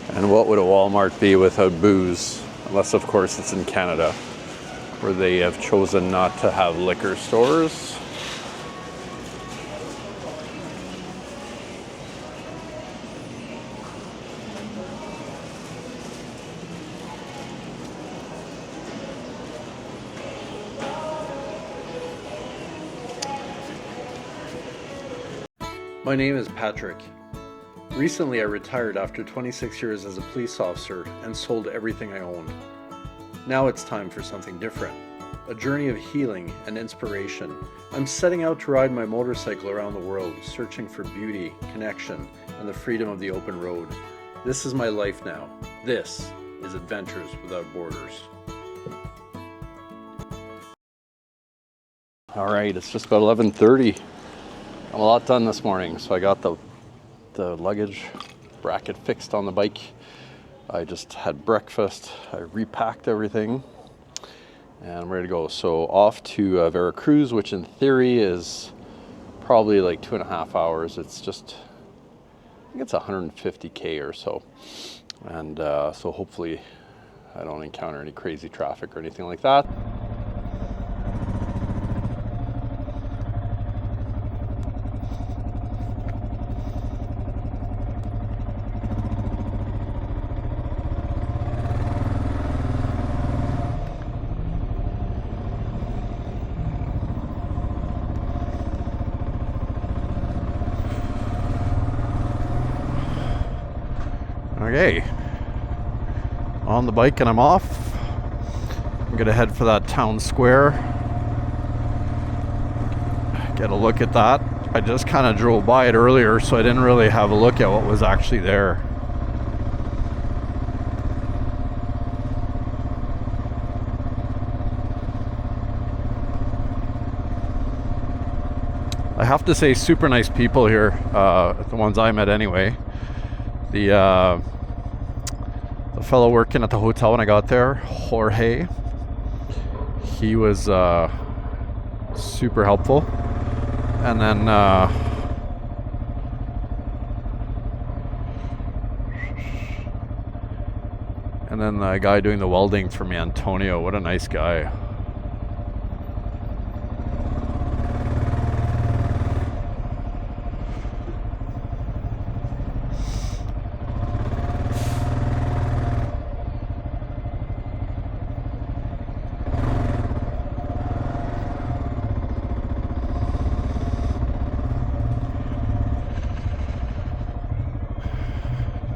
And what would a Walmart be without booze? Unless, of course, it's in Canada, where they have chosen not to have liquor stores. My name is Patrick. Recently I retired after 26 years as a police officer and sold everything I owned. Now it's time for something different. A journey of healing and inspiration. I'm setting out to ride my motorcycle around the world, searching for beauty, connection, and the freedom of the open road. This is my life now. This is Adventures Without Borders. Alright, it's just about 11:30. I'm a lot done this morning, so I got the luggage bracket fixed on the bike. I just had breakfast, I repacked everything, and I'm ready to go. So off to Veracruz, which in theory is probably like 2.5 hours. It's just, I think it's 150k or so. And so hopefully I don't encounter any crazy traffic or anything like that. Okay, on the bike and I'm off. I'm gonna head for that town square. Get a look at that. I just kind of drove by it earlier, so I didn't really have a look at what was actually there. I have to say, super nice people here, the ones I met anyway. The fellow working at the hotel when I got there, Jorge, he was super helpful. And then the guy doing the welding for me, Antonio, what a nice guy.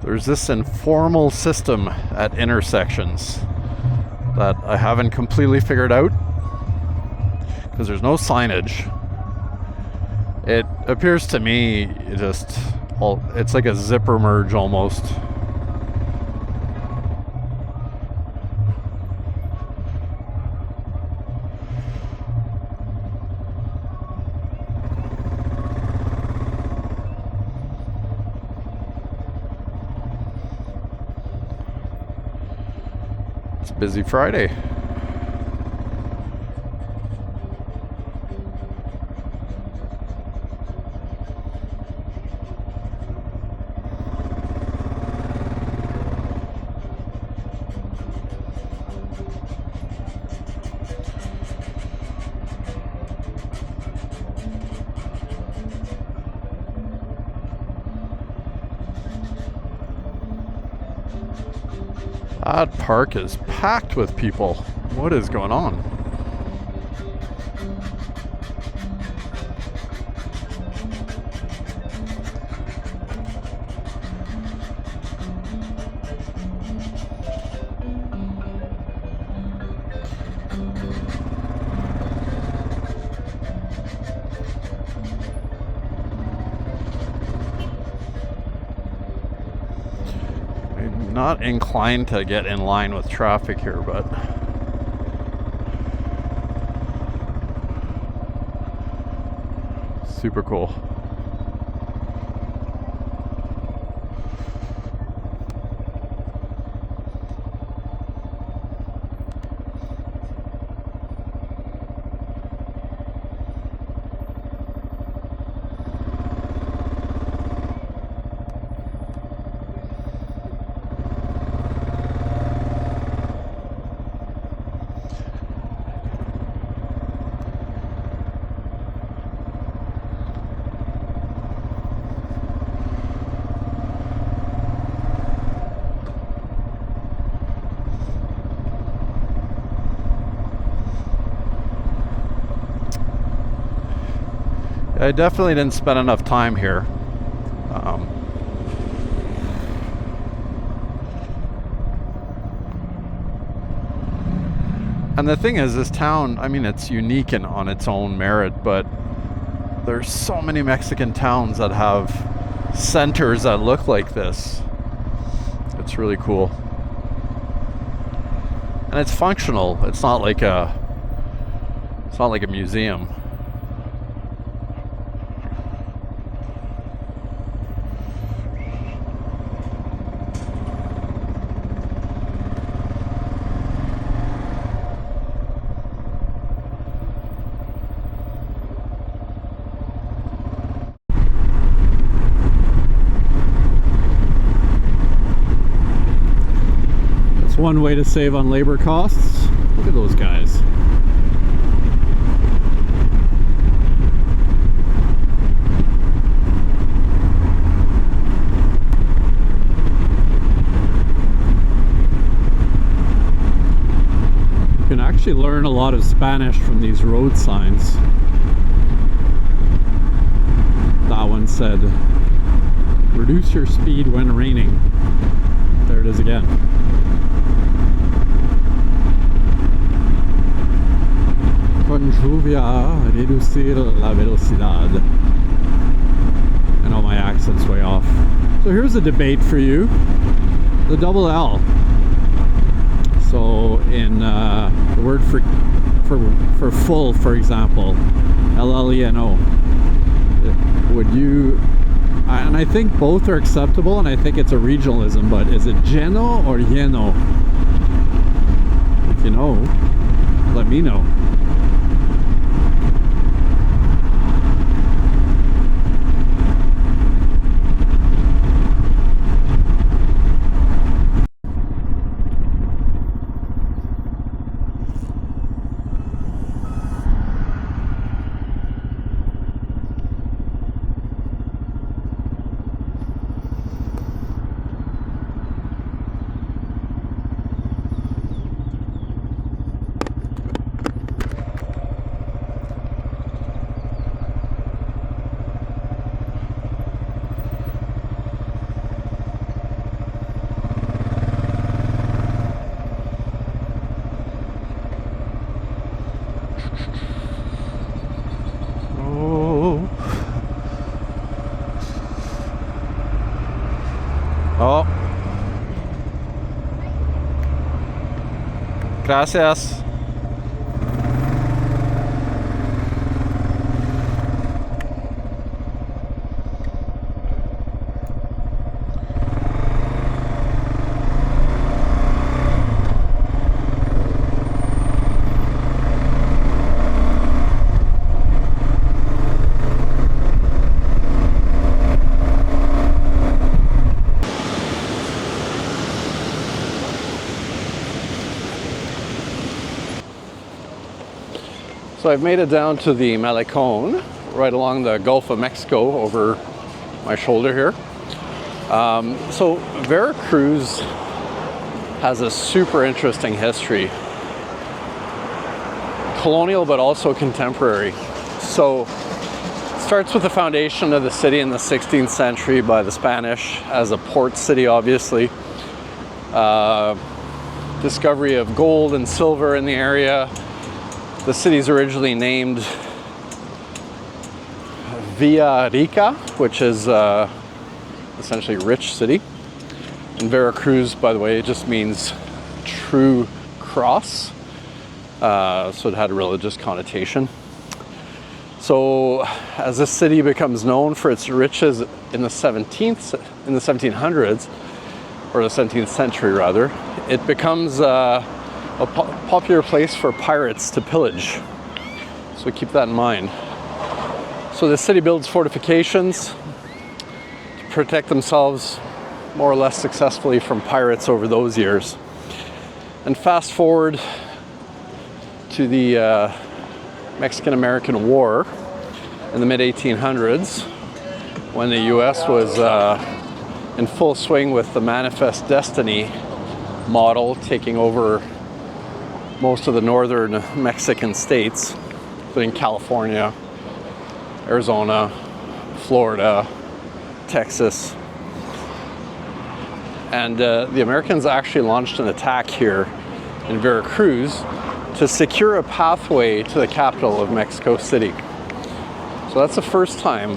There's this informal system at intersections that I haven't completely figured out because there's no signage. It appears to me it's like a zipper merge almost. Busy Friday. That park is packed with people. What is going on? Not inclined to get in line with traffic here, but super cool. I definitely didn't spend enough time here. And the thing is, this town, I mean, it's unique on its own merit, but there's so many Mexican towns that have centers that look like this. It's really cool. And it's functional. It's not like a museum. One way to save on labor costs. Look at those guys. You can actually learn a lot of Spanish from these road signs. That one said, "Reduce your speed when raining." There it is again. Con lluvia, reducir la velocidad. I know my accent's way off. So here's a debate for you. The double L. So in the word for full, for example, L-L-E-N-O. Would you... And I think both are acceptable, and I think it's a regionalism, but is it lleno or lleno? If you know, let me know. Oh. Gracias. So I've made it down to the Malecon, right along the Gulf of Mexico over my shoulder here. So Veracruz has a super interesting history. Colonial, but also contemporary. So it starts with the foundation of the city in the 16th century by the Spanish as a port city, obviously. Discovery of gold and silver in the area. The city's originally named Villa Rica, which is essentially rich city. And Veracruz, by the way, it just means true cross. So it had a religious connotation. So as this city becomes known for its riches in the 1700s, or the 17th century rather, it becomes a popular place for pirates to pillage. So keep that in mind. So the city builds fortifications to protect themselves more or less successfully from pirates over those years. And fast forward to the Mexican-American War in the mid-1800s, when the US was in full swing with the Manifest Destiny model, taking over most of the northern Mexican states, including California, Arizona, Florida, Texas. And the Americans actually launched an attack here in Veracruz to secure a pathway to the capital of Mexico City. So that's the first time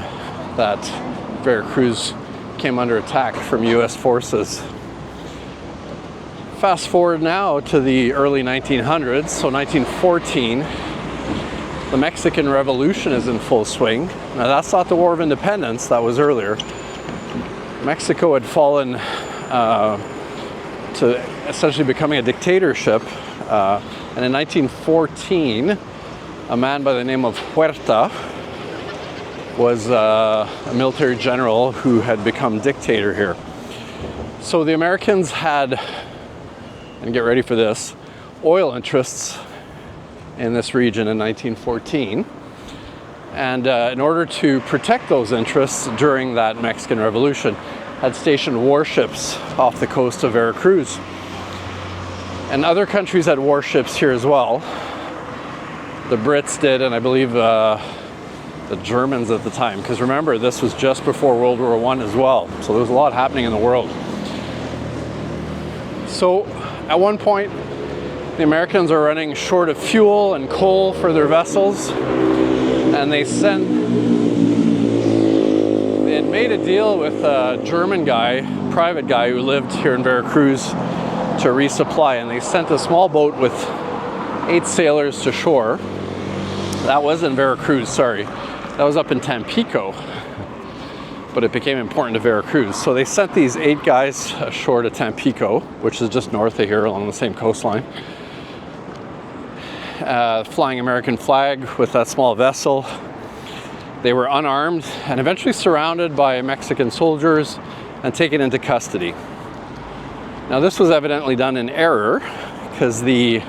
that Veracruz came under attack from US forces. Fast forward now to the early 1900s, so 1914, the Mexican Revolution is in full swing. Now that's not the War of Independence, that was earlier. Mexico had fallen to essentially becoming a dictatorship. And in 1914, a man by the name of Huerta was a military general who had become dictator here. So the Americans had, and get ready for this, oil interests in this region in 1914. And in order to protect those interests during that Mexican Revolution, had stationed warships off the coast of Veracruz. And other countries had warships here as well. The Brits did, and I believe the Germans at the time, because remember, this was just before World War I as well. So there was a lot happening in the world. So at one point, the Americans are running short of fuel and coal for their vessels, and they had made a deal with a German guy, private guy who lived here in Veracruz, to resupply, and they sent a small boat with 8 sailors to shore. That was in Veracruz, sorry. That was up in Tampico, but it became important to Veracruz. So they sent these 8 guys ashore to Tampico, which is just north of here along the same coastline. Flying American flag with that small vessel. They were unarmed and eventually surrounded by Mexican soldiers and taken into custody. Now this was evidently done in error, because the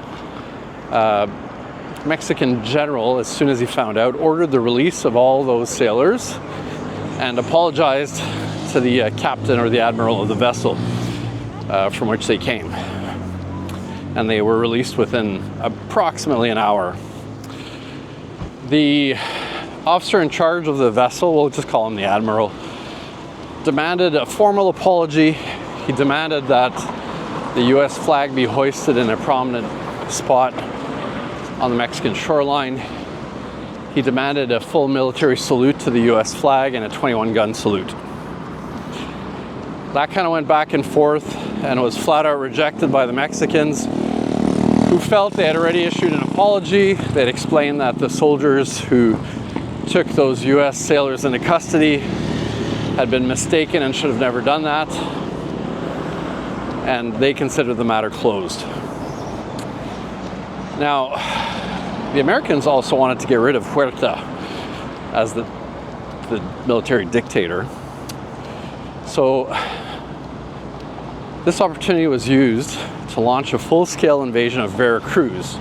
Mexican general, as soon as he found out, ordered the release of all those sailors and apologized to the captain or the admiral of the vessel from which they came. And they were released within approximately an hour. The officer in charge of the vessel, we'll just call him the admiral, demanded a formal apology. He demanded that the US flag be hoisted in a prominent spot on the Mexican shoreline. He demanded a full military salute to the US flag and a 21-gun salute. That kind of went back and forth and was flat out rejected by the Mexicans, who felt they had already issued an apology. They'd explained that the soldiers who took those US sailors into custody had been mistaken and should have never done that. And they considered the matter closed. Now, the Americans also wanted to get rid of Huerta as the military dictator. So this opportunity was used to launch a full-scale invasion of Veracruz,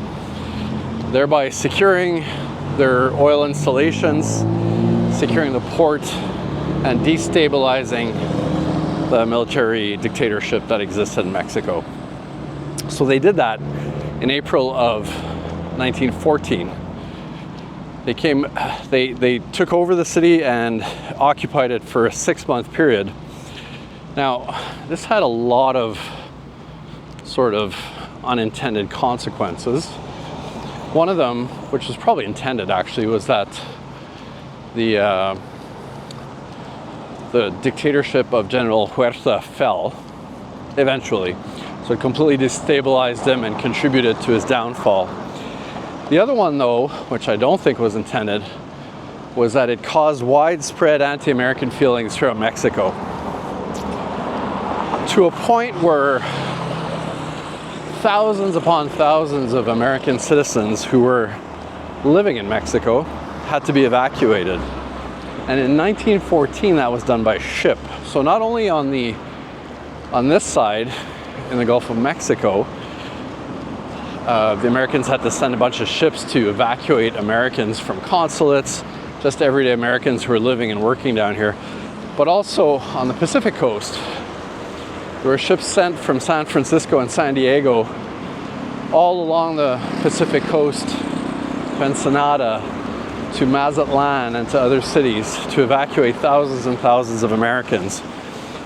thereby securing their oil installations, securing the port, and destabilizing the military dictatorship that existed in Mexico. So they did that in April of 1914. They took over the city and occupied it for a 6-month period. Now, this had a lot of sort of unintended consequences. One of them, which was probably intended actually, was that the dictatorship of General Huerta fell eventually. So it completely destabilized him and contributed to his downfall. The other one, though, which I don't think was intended, was that it caused widespread anti-American feelings throughout Mexico, to a point where thousands upon thousands of American citizens who were living in Mexico had to be evacuated. And in 1914, that was done by ship. So not only on this side, in the Gulf of Mexico, the Americans had to send a bunch of ships to evacuate Americans from consulates, just everyday Americans who were living and working down here. But also on the Pacific coast, there were ships sent from San Francisco and San Diego all along the Pacific coast, to Ensenada, to Mazatlan and to other cities to evacuate thousands and thousands of Americans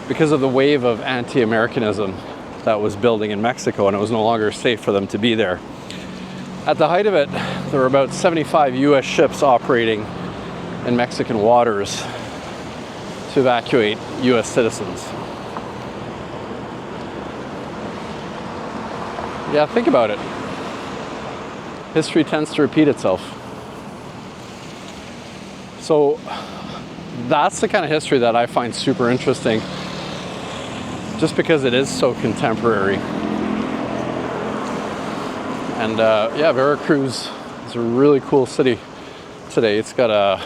because of the wave of anti-Americanism that was building in Mexico, and it was no longer safe for them to be there. At the height of it, there were about 75 US ships operating in Mexican waters to evacuate US citizens. Yeah, think about it. History tends to repeat itself. So that's the kind of history that I find super interesting, just because it is so contemporary. And yeah, Veracruz is a really cool city today. It's got a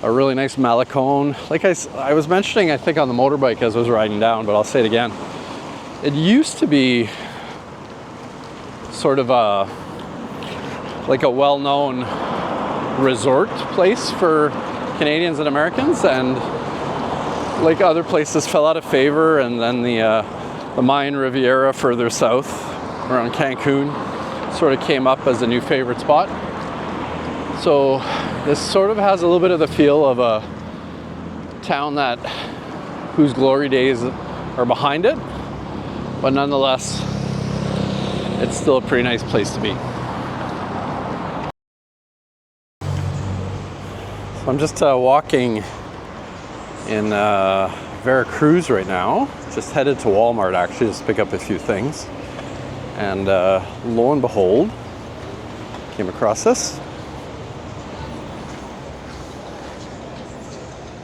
really nice Malecon. Like I was mentioning, I think on the motorbike as I was riding down, but I'll say it again. It used to be sort of like a well-known resort place for Canadians and Americans, and like other places fell out of favor, and then the Mayan Riviera further south around Cancun sort of came up as a new favorite spot. So this sort of has a little bit of the feel of a town whose glory days are behind it, but nonetheless it's still a pretty nice place to be. So I'm just walking in Veracruz right now, just headed to Walmart actually, just to pick up a few things. And lo and behold, came across this.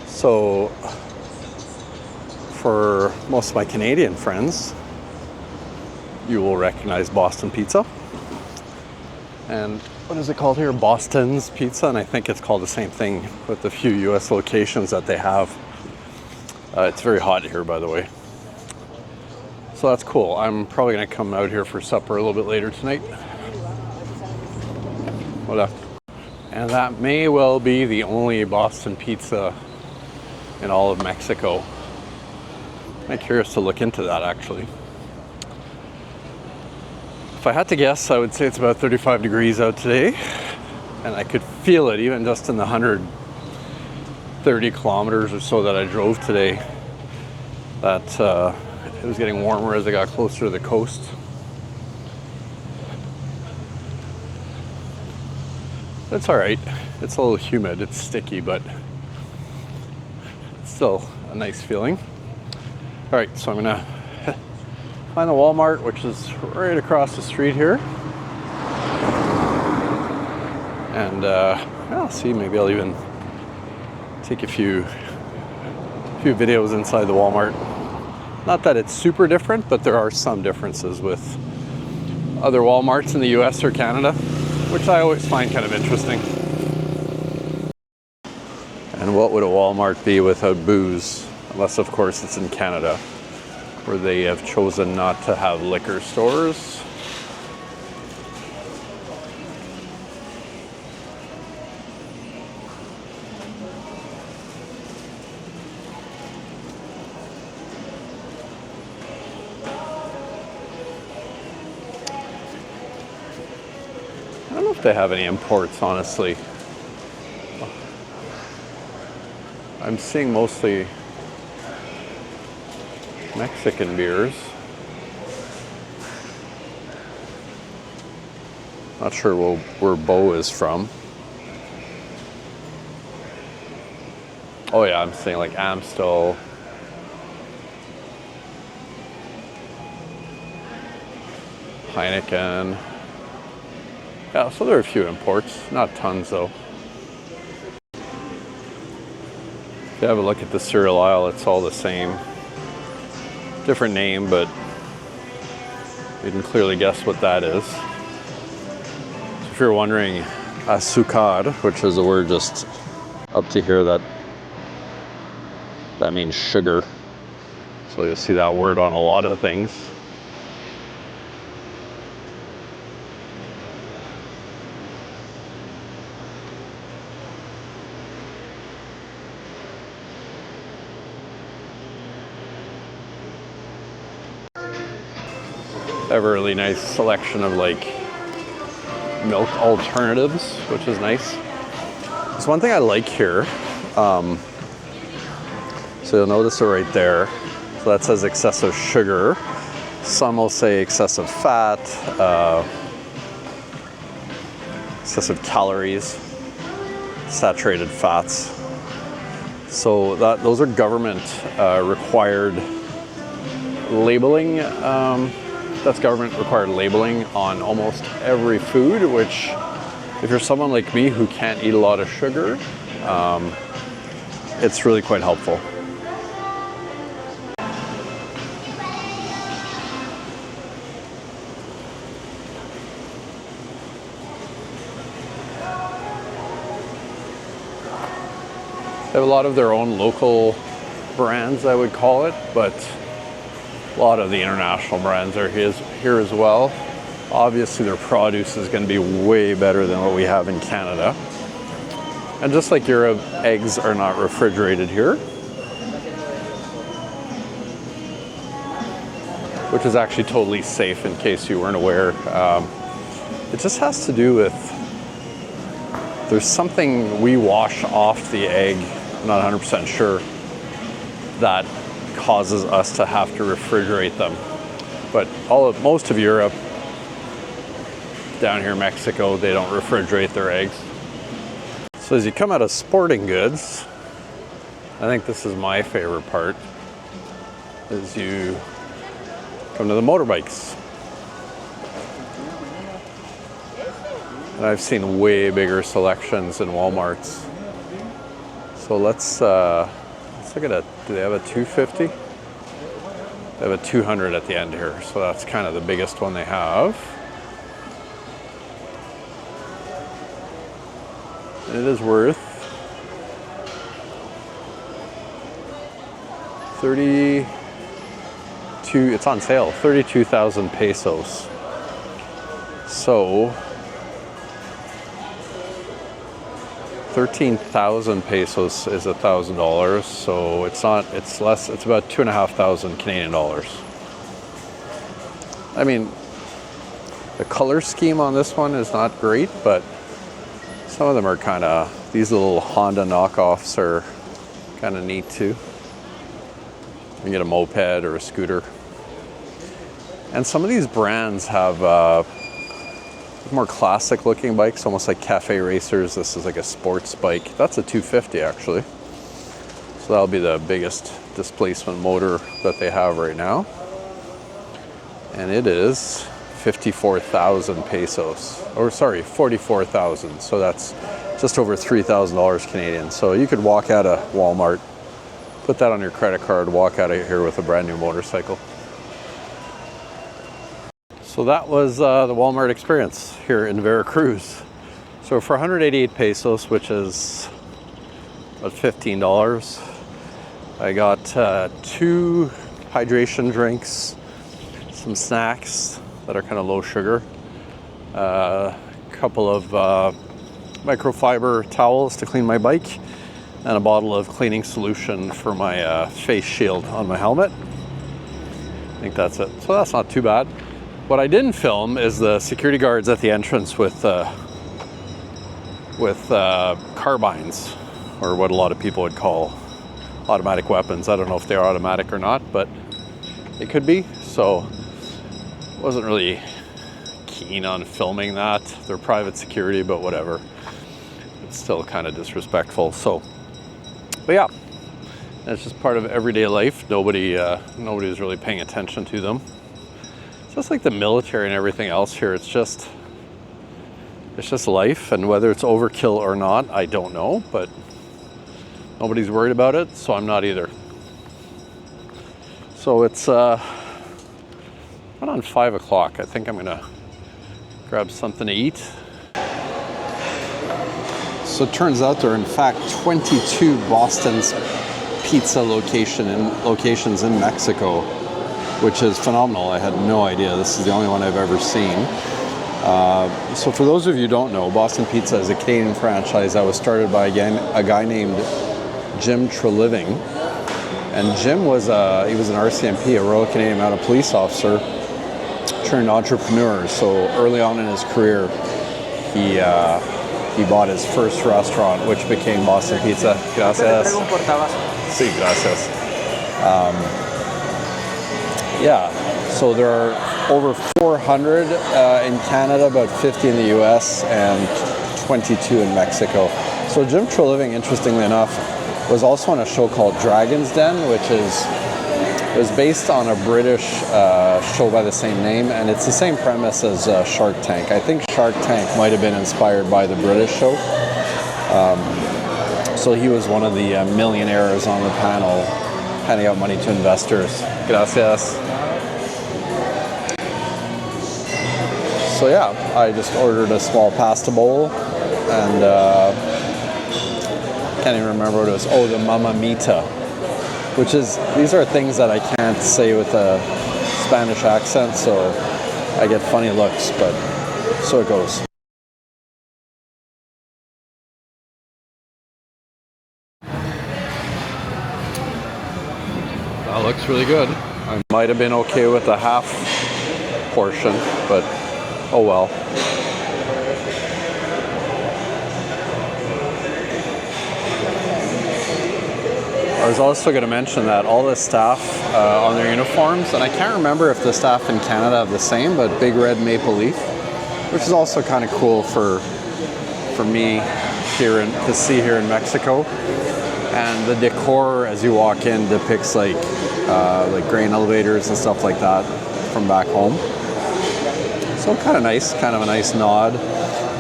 So for most of my Canadian friends, you will recognize Boston Pizza. And what is it called here? Boston's Pizza, and I think it's called the same thing with the few US locations that they have. It's very hot here, by the way. So that's cool. I'm probably gonna come out here for supper a little bit later tonight. Voila. And that may well be the only Boston Pizza in all of Mexico. I'm curious to look into that actually. If I had to guess, I would say it's about 35 degrees out today, and I could feel it even just in the 130 kilometers or so that I drove today, that it was getting warmer as I got closer to the coast. It's all right. It's a little humid, it's sticky, but it's still a nice feeling. All right, so I'm gonna find the Walmart, which is right across the street here. And I'll see, maybe I'll even take a few videos inside the Walmart. Not that it's super different, but there are some differences with other Walmarts in the US or Canada, which I always find kind of interesting. And what would a Walmart be without booze? Unless, of course, it's in Canada, where they have chosen not to have liquor stores. I don't know if they have any imports, honestly. I'm seeing mostly Mexican beers. Not sure where Bo is from. Oh yeah, I'm seeing like Amstel. Heineken. Yeah, so there are a few imports, not tons though. If you have a look at the cereal aisle, it's all the same. Different name, but you can clearly guess what that is. So if you're wondering, azúcar, which is a word just up to here that means sugar. So you'll see that word on a lot of things. They have a really nice selection of like milk alternatives, which is nice. So one thing I like here, so you'll notice it right there. So that says excessive sugar. Some will say excessive fat, excessive calories, saturated fats. So those are government required labeling. That's government required labeling on almost every food, which if you're someone like me who can't eat a lot of sugar, it's really quite helpful. They have a lot of their own local brands, I would call it, but a lot of the international brands are here as well. Obviously, their produce is going to be way better than what we have in Canada. And just like Europe, eggs are not refrigerated here, which is actually totally safe in case you weren't aware. It just has to do with, there's something we wash off the egg, I'm not 100% sure, that causes us to have to refrigerate them. But most of Europe, down here in Mexico, they don't refrigerate their eggs. So as you come out of sporting goods, I think this is my favorite part, is you come to the motorbikes. And I've seen way bigger selections in Walmarts. So let's look at it. Do they have a 250? They have a 200 at the end here. So that's kind of the biggest one they have. And it is worth 32, it's on sale, 32,000 pesos. So 13,000 pesos is $1,000, so it's less, it's about 2,500 Canadian dollars. I mean, the color scheme on this one is not great, but some of them are kind of, these little Honda knockoffs are kind of neat too. You can get a moped or a scooter. And some of these brands have more classic looking bikes, almost like cafe racers. This is like a sports bike. That's a 250 actually. So that'll be the biggest displacement motor that they have right now. And it is 54,000 pesos, or sorry, 44,000. So that's just over $3,000 Canadian. So you could walk out of Walmart, put that on your credit card, walk out of here with a brand new motorcycle. So that was the Walmart experience here in Veracruz. So for 188 pesos, which is about $15, I got 2 hydration drinks, some snacks that are kind of low sugar, a couple of microfiber towels to clean my bike, and a bottle of cleaning solution for my face shield on my helmet. I think that's it. So that's not too bad. What I didn't film is the security guards at the entrance with carbines, or what a lot of people would call automatic weapons. I don't know if they're automatic or not, but it could be. So wasn't really keen on filming that. They're private security, but whatever. It's still kind of disrespectful. So, but yeah, it's just part of everyday life. Nobody's really paying attention to them. Just like the military and everything else here, it's just life, and whether it's overkill or not, I don't know, but nobody's worried about it, so I'm not either. So it's around 5 o'clock. I think I'm gonna grab something to eat. So it turns out there are in fact 22 Boston's Pizza locations in Mexico, which is phenomenal. I had no idea. This is the only one I've ever seen. So for those of you who don't know, Boston Pizza is a Canadian franchise that was started by a guy named Jim Treliving. And Jim was he was an RCMP, a Royal Canadian Mounted Police officer turned entrepreneur. So early on in his career, he he bought his first restaurant, which became Boston Pizza. Gracias. Sí, gracias. Yeah, so there are over 400 in Canada, about 50 in the US, and 22 in Mexico. So Jim Treliving, interestingly enough, was also on a show called Dragon's Den, which was based on a British show by the same name, and it's the same premise as Shark Tank. I think Shark Tank might have been inspired by the British show. So he was one of the millionaires on the panel, handing out money to investors. Gracias. So yeah, I just ordered a small pasta bowl, and can't even remember what it was. Oh, the mamamita, which is, these are things that I can't say with a Spanish accent, so I get funny looks, but so it goes. That looks really good. I might have been okay with a half portion, but oh well. I was also going to mention that all the staff on their uniforms, and I can't remember if the staff in Canada have the same, but big red maple leaf, which is also kind of cool for me to see here in Mexico. And the decor as you walk in depicts like grain elevators and stuff like that from back home. So kind of nice, kind of a nice nod.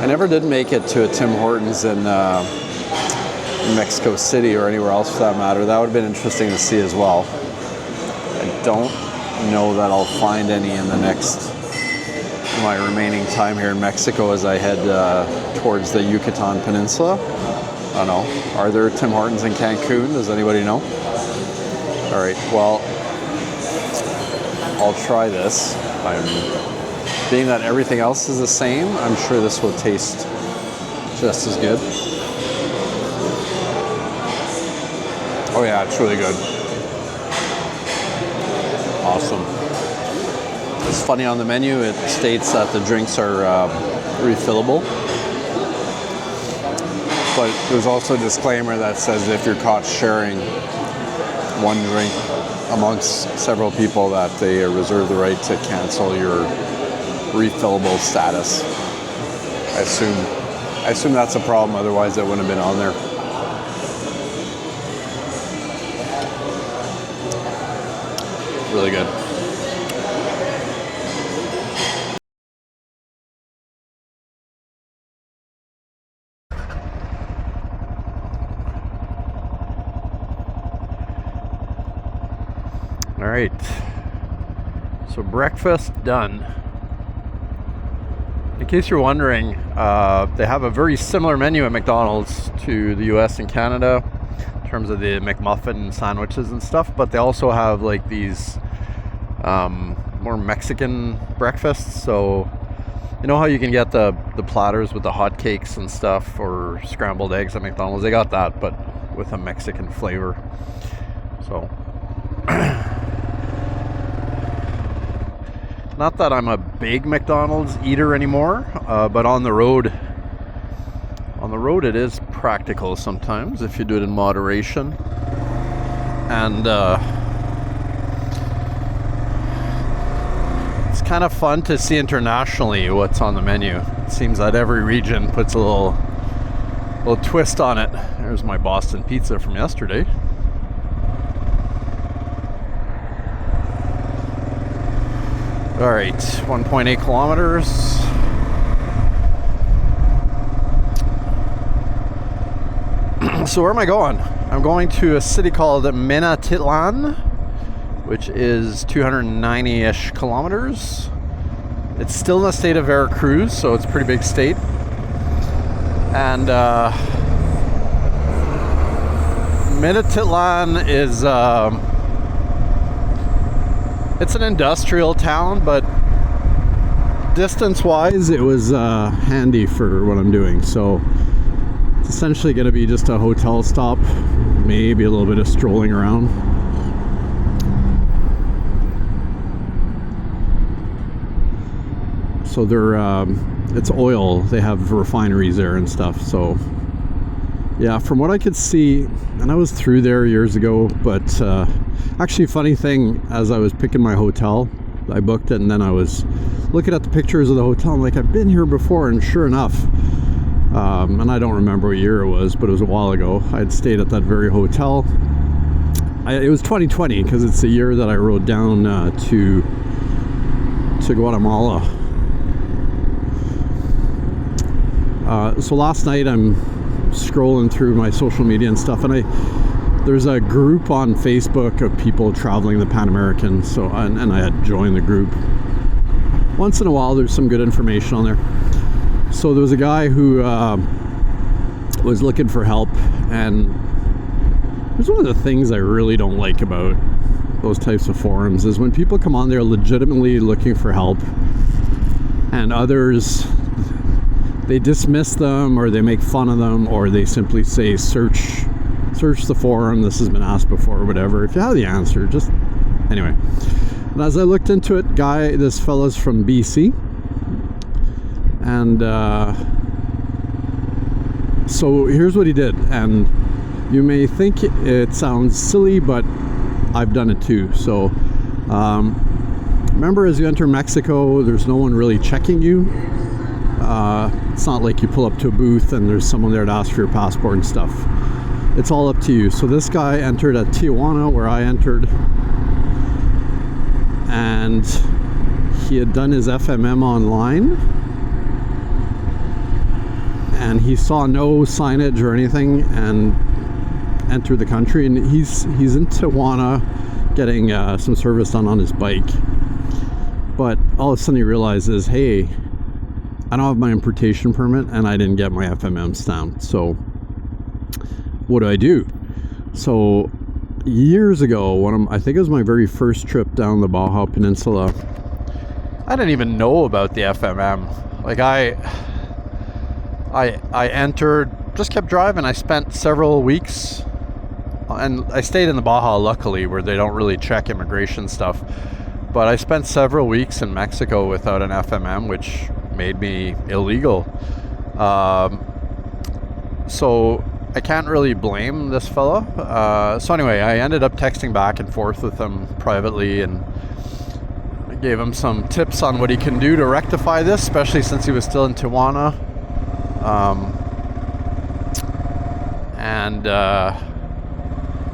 I never did make it to a Tim Hortons in Mexico City or anywhere else for that matter. That would have been interesting to see as well. I don't know that I'll find any in my remaining time here in Mexico as I head towards the Yucatan Peninsula. I don't know. Are there Tim Hortons in Cancun? Does anybody know? All right, well, I'll try this. Being that everything else is the same, I'm sure this will taste just as good. Oh yeah, it's really good. Awesome. It's funny, on the menu it states that the drinks are refillable. But there's also a disclaimer that says if you're caught sharing one drink amongst several people, that they reserve the right to cancel your refillable status. I assume that's a problem, otherwise it wouldn't have been on there. Really good. All right, so breakfast done. In case you're wondering, they have a very similar menu at McDonald's to the US and Canada in terms of the McMuffin sandwiches and stuff, but they also have like these more Mexican breakfasts. So you know how you can get the platters with the hot cakes and stuff, or scrambled eggs at McDonald's? They got that, but with a Mexican flavor. So not that I'm a big McDonald's eater anymore, but on the road it is practical sometimes if you do it in moderation. And it's kind of fun to see internationally what's on the menu. It seems that every region puts a little twist on it. There's my Boston pizza from yesterday. All right, 1.8 kilometers. So where am I going? I'm going to a city called Minatitlan, which is 290-ish kilometers. It's still in the state of Veracruz, so it's a pretty big state. And Minatitlan is it's an industrial town, but distance-wise, it was handy for what I'm doing. So it's essentially going to be just a hotel stop, maybe a little bit of strolling around. So they're it's oil. They have refineries there and stuff. So yeah, from what I could see, and I was through there years ago, but actually, funny thing, as I was picking my hotel, I booked it, and then I was looking at the pictures of the hotel. I'm like, I've been here before, and sure enough, and I don't remember what year it was, but it was a while ago. I had stayed at that very hotel. It was 2020, because it's the year that I rode down to Guatemala. So last night I'm scrolling through my social media and stuff, and there's a group on Facebook of people traveling the Pan American. So and I had joined the group. Once in a while, there's some good information on there. So there was a guy who was looking for help, and here's one of the things I really don't like about those types of forums is when people come on there legitimately looking for help, and others, they dismiss them, or they make fun of them, or they simply say search the forum, this has been asked before, or whatever. If you have the answer, just anyway. And as I looked into it, this fella's from BC, and so here's what he did. And you may think it sounds silly, but I've done it too. So remember, as you enter Mexico, there's no one really checking you. It's not like you pull up to a booth and there's someone there to ask for your passport and stuff. It's all up to you. So this guy entered at Tijuana, where I entered, and he had done his FMM online, and he saw no signage or anything and entered the country. And he's in Tijuana getting some service done on his bike, but all of a sudden he realizes, hey, I don't have my importation permit and I didn't get my FMM stamped. So what do? So years ago, I think it was my very first trip down the Baja Peninsula, I didn't even know about the FMM. Like I entered, just kept driving. I spent several weeks, and I stayed in the Baja, luckily, where they don't really check immigration stuff. But I spent several weeks in Mexico without an FMM, which made me illegal. So I can't really blame this fella. So anyway, I ended up texting back and forth with him privately, and I gave him some tips on what he can do to rectify this, especially since he was still in Tijuana.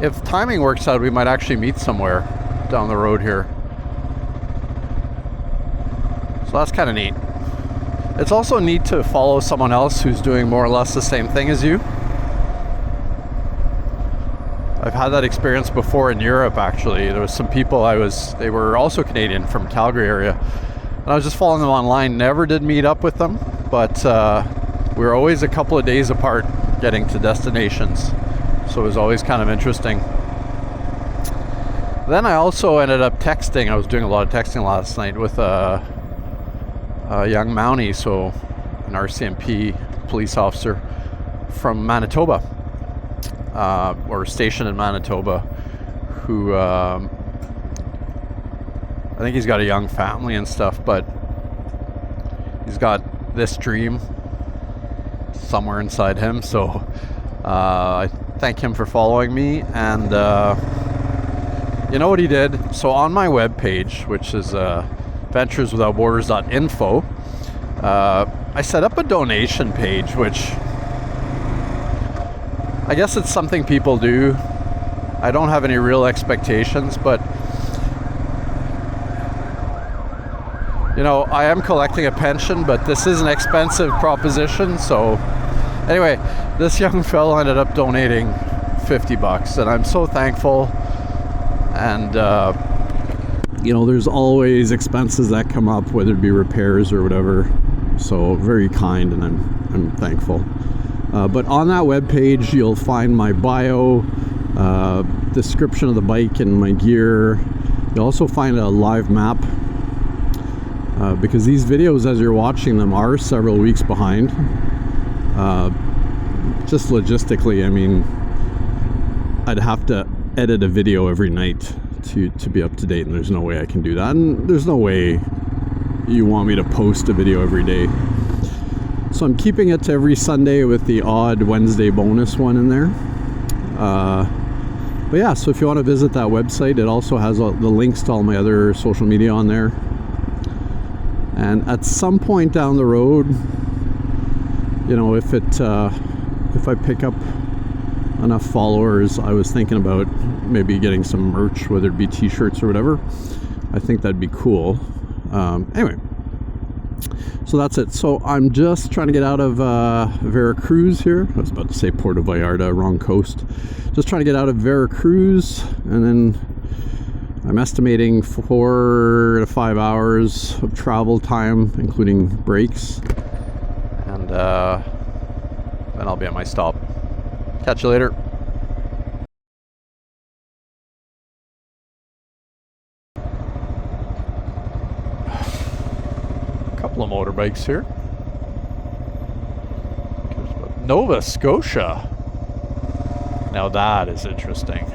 If timing works out, we might actually meet somewhere down the road here. So that's kind of neat. It's also neat to follow someone else who's doing more or less the same thing as you. I've had that experience before in Europe, actually. There was some people they were also Canadian, from Calgary area. And I was just following them online, never did meet up with them, but we were always a couple of days apart getting to destinations. So it was always kind of interesting. Then I also ended up texting. I was doing a lot of texting last night with a young Mountie, so an RCMP police officer from Manitoba, or stationed in Manitoba, who I think he's got a young family and stuff, but he's got this dream somewhere inside him. So I thank him for following me. And you know what he did? So on my webpage, which is ventureswithoutborders.info, I set up a donation page, which I guess it's something people do. I don't have any real expectations, but you know, I am collecting a pension, but this is an expensive proposition. So anyway, this young fellow ended up donating $50, and I'm so thankful. And you know, there's always expenses that come up, whether it be repairs or whatever. So very kind, and I'm thankful. But on that webpage, you'll find my bio, description of the bike and my gear. You'll also find a live map, because these videos, as you're watching them, are several weeks behind. Just logistically, I mean, I'd have to edit a video every night to be up to date, and there's no way I can do that. And there's no way you want me to post a video every day. So I'm keeping it to every Sunday with the odd Wednesday bonus one in there. But yeah, so if you want to visit that website, it also has the links to all my other social media on there. And at some point down the road, you know, if I pick up enough followers, I was thinking about maybe getting some merch, whether it be t-shirts or whatever. I think that'd be cool. Anyway, so that's it. So I'm just trying to get out of Veracruz here. I was about to say Puerto Vallarta, wrong coast. Just trying to get out of Veracruz, and then I'm estimating 4 to 5 hours of travel time, including breaks. And then I'll be at my stop. Catch you later. Couple of motorbikes here. Nova Scotia. Now that is interesting.